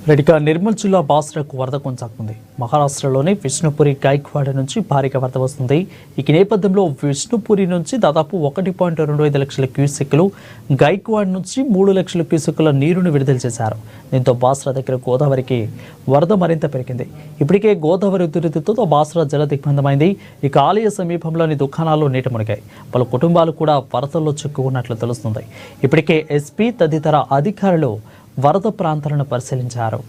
రెడ్డిగా నిర్మల్ జిల్లా బాసరకు వరద కొనసాగుతుంది. మహారాష్ట్రలోని విష్ణుపురి గైక్వాడ నుంచి భారీగా వరద వస్తుంది. ఈ నేపథ్యంలో విష్ణుపురి నుంచి దాదాపు 1.25 లక్షల క్యూసెక్కులు, గైక్వాడ నుంచి 3 లక్షల క్యూసెక్కుల నీరును విడుదల చేశారు. దీంతో బాసరా దగ్గర గోదావరికి వరద మరింత పెరిగింది. ఇప్పటికే గోదావరి ఉధృతితో బాసరా జల దిగ్బంధమైంది. ఇక ఆలయ సమీపంలోని దుకాణాలు నీట మునిగాయి. పలు కుటుంబాలు కూడా వరదల్లో చిక్కుకున్నట్లు తెలుస్తుంది. ఇప్పటికే ఎస్పీ తదితర అధికారులు వరద ప్రాంతాలను పరిశీలించారు.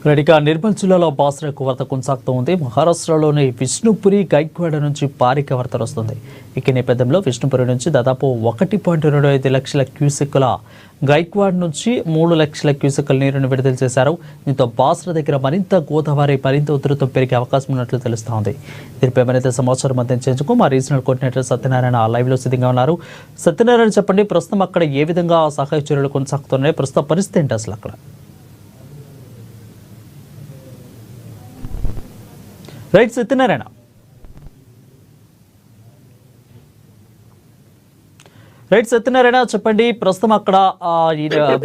రెడ్డిగా నిర్మల్ జిల్లాలో బాసరకు వరద కొనసాగుతూ ఉంది. మహారాష్ట్రలోని విష్ణుపురి గైక్వాడ నుంచి భారీగా వరద వస్తుంది. ఈ నేపథ్యంలో విష్ణుపురి నుంచి దాదాపు 1.25 లక్షల క్యూసెక్కుల, గైక్వాడ్ నుంచి 3 లక్షల క్యూసెక్కుల నీరును విడుదల చేశారు. దీంతో బాసరా దగ్గర గోదావరి మరింత ఉధృతం పెరిగే అవకాశం ఉన్నట్లు తెలుస్తోంది. దీనిపై మరింత సమాచారం అందించేందుకు మా రీజనల్ కోఆర్డినేటర్ సత్యనారాయణ లైవ్లో సిద్ధంగా ఉన్నారు. సత్యనారాయణ, చెప్పండి, ప్రస్తుతం అక్కడ ఏ విధంగా సహాయ చర్యలు కొనసాగుతున్నాయి? ప్రస్తుత పరిస్థితి ఏంటి అసలు అక్కడ? రైట్ సత్యనారాయణ. చెప్పండి, ప్రస్తుతం అక్కడ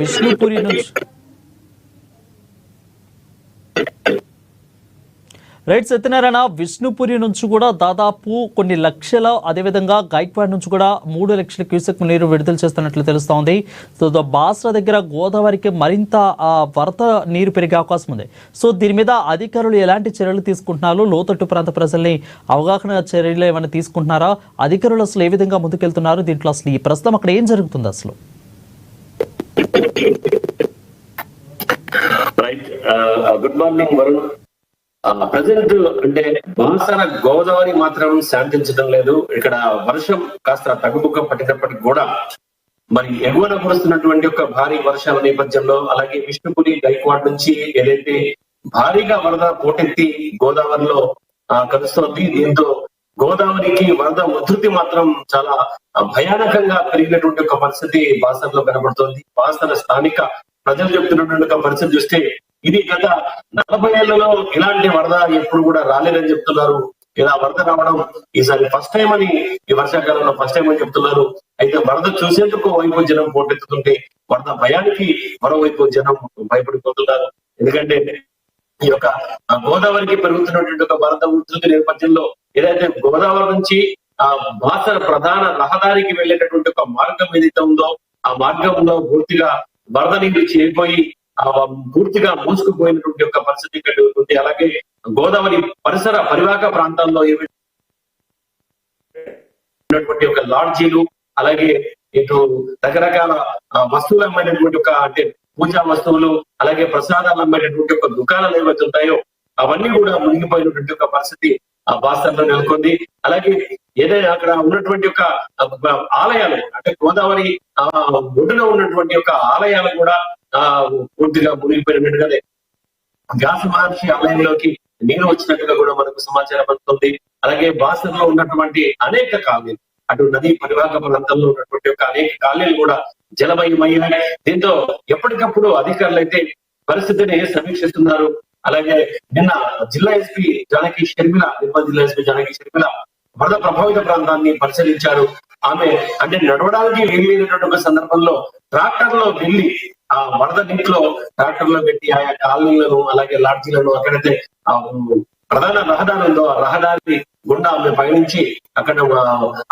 విష్ణుపురి నుంచి రైట్ సత్యనారాయణ, విష్ణుపురి నుంచి కూడా దాదాపు కొన్ని లక్షల, అదేవిధంగా గైక్వాడ్ నుంచి కూడా 3 లక్షల క్యూసెక్ నీరు విడుదల చేస్తున్నట్లు తెలుస్తోంది. సో బాసరా దగ్గర గోదావరికి మరింత వరద నీరు పెరిగే అవకాశం ఉంది. సో దీని మీద అధికారులు ఎలాంటి చర్యలు తీసుకుంటున్నారు? లోతట్టు ప్రాంత ప్రజల్ని అవగాహన చర్యలు ఏమైనా తీసుకుంటున్నారా? అధికారులు అసలు ఏ విధంగా ముందుకెళ్తున్నారు? దీంట్లో అసలు ఈ ప్రస్తుతం అక్కడ ఏం జరుగుతుంది అసలు? Right. Good morning Varun. Present అంటే బాసర గోదావరి మాత్రం శాంతించడం లేదు. ఇక్కడ వర్షం కాస్త తగ్గుముఖం పట్టినప్పటికీ కూడా మరి ఎగువన కురుస్తున్నటువంటి ఒక భారీ వర్షాల నేపథ్యంలో, అలాగే విష్ణుపురి గైక్వాడ్ నుంచి ఏదైతే భారీగా వరద పోటెత్తి గోదావరిలో కలుస్తోంది. దీంతో గోదావరికి వరద ఉధృతి మాత్రం చాలా భయానకంగా పెరిగినటువంటి ఒక పరిస్థితి బాసరలో కనబడుతోంది. బాసర స్థానిక ప్రజలు చెప్తున్నటువంటి ఒక పరిస్థితి చూస్తే ఇది గత 40 ఏళ్లలో ఇలాంటి వరద ఎప్పుడు కూడా రాలేదని చెప్తున్నారు. ఇలా వరద రావడం ఈసారి ఫస్ట్ టైం అని, ఈ వర్షాకాలంలో ఫస్ట్ టైం అని చెప్తున్నారు. అయితే వరద చూసేందుకు వైపు జనం పోటెత్తుతుంటే వరద భయానికి మరోవైపు జనం భయపడిపోతున్నారు. ఎందుకంటే ఈ యొక్క గోదావరికి పెరుగుతున్నటువంటి ఒక వరద ఉధృతి నేపథ్యంలో ఏదైతే గోదావరి నుంచి బాసర ప్రధాన రహదారికి వెళ్ళేటటువంటి ఒక మార్గం ఏదైతే ఉందో ఆ మార్గంలో పూర్తిగా వరద నీరు చేరిపోయి పూర్తిగా మూసుకుపోయినటువంటి ఒక పరిస్థితి ఇక్కడ ఉంది. అలాగే గోదావరి పరిసర పరివాహక ప్రాంతాల్లో ఉన్నటువంటి ఒక లాడ్జీలు, అలాగే ఇటు రకరకాల వస్తువులు అమ్మేటటువంటి ఒక అంటే పూజా వస్తువులు, అలాగే ప్రసాదాలు అమ్మేటటువంటి ఒక దుకాణాలు ఏవైతే ఉంటాయో అవన్నీ కూడా మునిగిపోయినటువంటి ఒక పరిస్థితి ఆ బాసరలో నెలకొంది. అలాగే ఏదైనా అక్కడ ఉన్నటువంటి ఒక ఆలయాలు అంటే గోదావరి ఒడ్డున ఉన్నటువంటి ఒక ఆలయాలు కూడా పూర్తిగా మునిగిపోయినట్టుగానే వ్యాస మహర్షి ఆలయంలోకి నీరు వచ్చినట్టుగా కూడా మనకు సమాచారం అందుతుంది. అలాగే బాసరలో ఉన్నటువంటి అనేక కాలనీలు, అటు నదీ పరివాహక ప్రాంతంలో ఉన్నటువంటి ఒక అనేక కాలనీలు కూడా జలమయమయ్యాయి. దీంతో ఎప్పటికప్పుడు అధికారులు అయితే పరిస్థితిని సమీక్షిస్తున్నారు. అలాగే నిన్న జిల్లా ఎస్పీ జానకి షర్మిల, నిర్మల్ జిల్లా ఎస్పీ జానకి షర్మిల వరద ప్రభావిత ప్రాంతాన్ని పరిశీలించారు. ఆమె అంటే నడవడానికి వీలైనటువంటి ఒక సందర్భంలో ట్రాక్టర్ లో వెళ్లి ఆ వరద నీటిలో ట్రాక్టర్ లో పెట్టి ఆయా కాలనీలను, అలాగే లాడ్జీలను, అక్కడైతే ప్రధాన రహదారి ఉందో ఆ రహదారి గుండా ఆమె పయనించి అక్కడ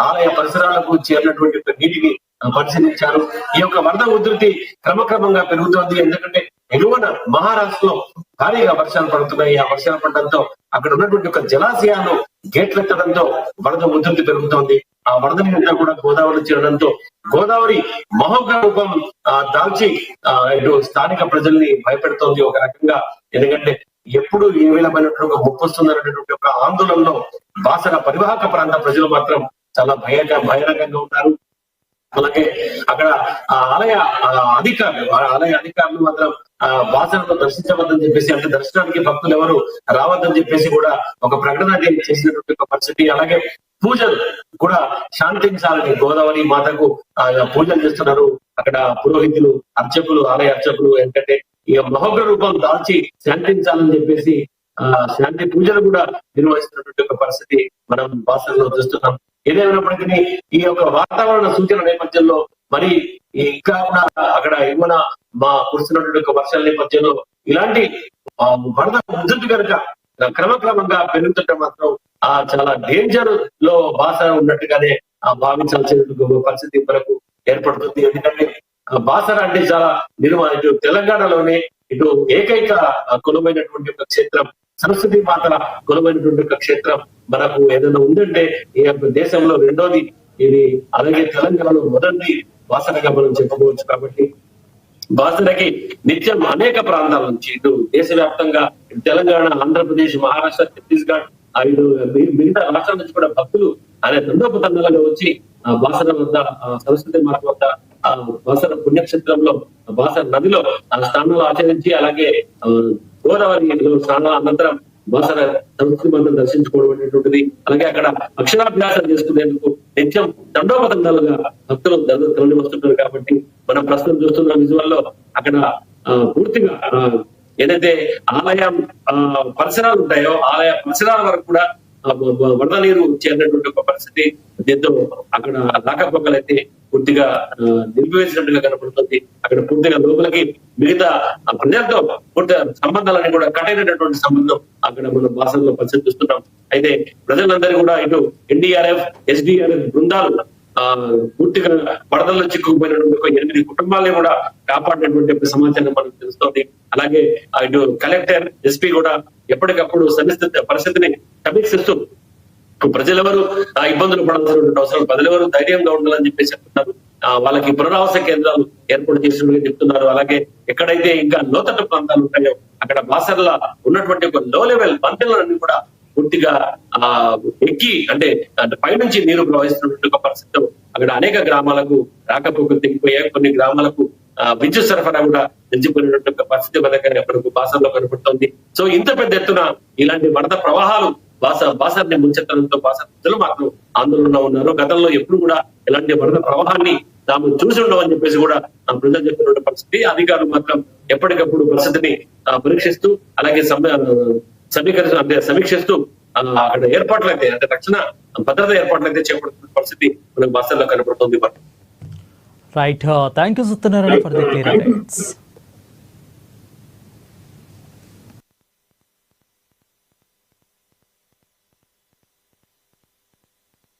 ఆలయ పరిసరాలకు చేరినటువంటి నీటిని పరిశీలించారు. ఈ యొక్క వరద ఉధృతి క్రమక్రమంగా పెరుగుతోంది. ఎందుకంటే ఎగువన మహారాష్ట్రలో భారీగా వర్షాలు పడుతున్నాయి. ఆ వర్షాలు పడడంతో అక్కడ ఉన్నటువంటి ఒక జలాశయాలు గేట్లెత్తడంతో వరద ఉధృతి పెరుగుతోంది. ఆ వరద నీరంతా కూడా గోదావరి చేరడంతో గోదావరి మహోగ్ర రూపం దాల్చి ఇటు స్థానిక ప్రజల్ని భయపెడుతోంది ఒక రకంగా. ఎందుకంటే ఎప్పుడు ఏ విధమైనటువంటి ఒక ముప్పు వస్తుందనేటువంటి ఒక ఆందోళనలో బాసర పరివాహక ప్రాంత ప్రజలు మాత్రం చాలా భయానకంగా ఉన్నారు. అలాగే అక్కడ ఆలయ అధికారులు మాత్రం బాసరలో దర్శించవద్దని చెప్పేసి, అంటే దర్శనానికి భక్తులు ఎవరు రావద్దని చెప్పేసి కూడా ఒక ప్రకటన చేసినటువంటి ఒక పరిస్థితి. అలాగే పూజలు కూడా శాంతించాలని గోదావరి మాతకు పూజలు చేస్తున్నారు అక్కడ పురోహితులు, అర్చకులు, ఆలయ అర్చకులు. ఏంటంటే ఇక మహోగ్ర రూపం దాల్చి శాంతించాలని చెప్పేసి శాంతి పూజలు కూడా నిర్వహిస్తున్నటువంటి ఒక పరిస్థితి మనం బాసరలో చూస్తున్నాం. ఏదేమైనప్పటికీ ఈ యొక్క వాతావరణ సూచన నేపథ్యంలో మరి ఇంకా కూడా అక్కడ ఏమైనా కురుస్తున్నటువంటి ఒక వర్షాల నేపథ్యంలో ఇలాంటి వరద ఉధృతి కనుక క్రమక్రమంగా పెరుగుతుంటే మాత్రం చాలా డేంజర్ లో బాసర ఉన్నట్టుగానే భావించాల్సిన పరిస్థితి మనకు ఏర్పడుతుంది. ఎందుకంటే బాసర అంటే చాలా ఇటు తెలంగాణలోనే ఇటు ఏకైక కులమైనటువంటి ఒక క్షేత్రం, సరస్వతి మాత కులమైనటువంటి ఒక క్షేత్రం మనకు ఏదైనా ఉందంటే ఈ దేశంలో రెండోది ఇది, అలాగే తెలంగాణలో మొదటిది బాసరగా మనం చెప్పుకోవచ్చు. కాబట్టి బాసరకి నిత్యం అనేక ప్రాంతాల నుంచి ఇటు దేశవ్యాప్తంగా తెలంగాణ, ఆంధ్రప్రదేశ్, మహారాష్ట్ర, ఛత్తీస్గఢ్ ఇటు మిగతా రాష్ట్రాల నుంచి కూడా భక్తులు అనే తండోపతండాలుగా వచ్చి బాసర వద్ద సరస్వతి మాత వద్ద బాసర పుణ్యక్షేత్రంలో బాసర నదిలో స్నానాలు ఆచరించి, అలాగే గోదావరిలో స్నానాల అనంతరం బాసర సరస్వతి మాతను దర్శించుకోవడం అనేటువంటిది, అలాగే అక్కడ అక్షరాభ్యాసం చేసుకునేందుకు నిత్యం దండోపతండాలుగా భక్తులు తరలి వస్తుంటారు. కాబట్టి మనం ప్రస్తుతం చూస్తున్న విజువల్లో అక్కడ పూర్తిగా ఏదైతే ఆలయం పరిసరాలు ఉంటాయో ఆలయ పరిసరాల వరకు కూడా వరద నీరు చేరినటువంటి ఒక పరిస్థితి. దీంతో అక్కడ రాకపోకలైతే పూర్తిగా నిలిపివేసినట్టుగా కనపడుతుంది. అక్కడ పూర్తిగా లోపలికి మిగతా ప్రజలతో పూర్తిగా సంబంధాలన్నీ కూడా కట్టైనటువంటి సంబంధం అక్కడ మనం బాసరలో పరిశీలిస్తున్నాం. అయితే ప్రజలందరూ కూడా ఇటు ఎన్డీఆర్ఎఫ్, ఎస్డీఆర్ఎఫ్ బృందాలు పూర్తిగా వరదల్లో చిక్కుకుపోయినటువంటి 8 కుటుంబాలని కూడా కాపాడినటువంటి సమాచారం మనకు తెలుస్తోంది. అలాగే ఇటు కలెక్టర్, ఎస్పీ కూడా ఎప్పటికప్పుడు పరిస్థితిని సమీక్షిస్తూ ప్రజలెవరు ఇబ్బందులు పడాల్సినటువంటి అవసరం, ప్రజలెవరు ధైర్యంగా ఉండాలని చెప్పేసి చెప్తున్నారు. వాళ్ళకి పునరావాస కేంద్రాలు ఏర్పాటు చేసినట్టుగా చెప్తున్నారు. అలాగే ఎక్కడైతే ఇంకా లోతట్టు ప్రాంతాలు ఉంటాయో అక్కడ బాసర్ల ఉన్నటువంటి ఒక లో లెవెల్ పంటలన్నీ కూడా పూర్తిగా ఎక్కి అంటే పైనుంచి నీరు ప్రవహిస్తున్నటువంటి ఒక పరిస్థితి అక్కడ అనేక గ్రామాలకు రాకపోకలు తెగిపోయాయి. కొన్ని గ్రామాలకు విద్యుత్ సరఫరా కూడా నిలిచిపోయినటువంటి పరిస్థితి మనకు బాసర్లో కనబడుతోంది. సో ఇంత పెద్ద ఎత్తున ఇలాంటి వరద ప్రవాహాలు బాసర్ని ముంచెత్తడంతో బాసర్ ప్రజలు మాత్రం ఆందోళనలో ఉన్నారు. గతంలో ఎప్పుడు కూడా ఇలాంటి వరద ప్రవాహాన్ని తాము చూసి ఉండవని చెప్పేసి కూడా ప్రజలు చెప్పిన పరిస్థితి. అధికారులు మాత్రం ఎప్పటికప్పుడు పరిస్థితిని పరీక్షిస్తూ అలాగే సమీక్షిస్తూ అక్కడ ఏర్పాట్లయితే అంటే రక్షణ భద్రత ఏర్పాట్లయితే చేపడుతున్న పరిస్థితి మనకు బాసర్లో కనబడుతుంది. Right, thank you Satyanarayana for the clear updates.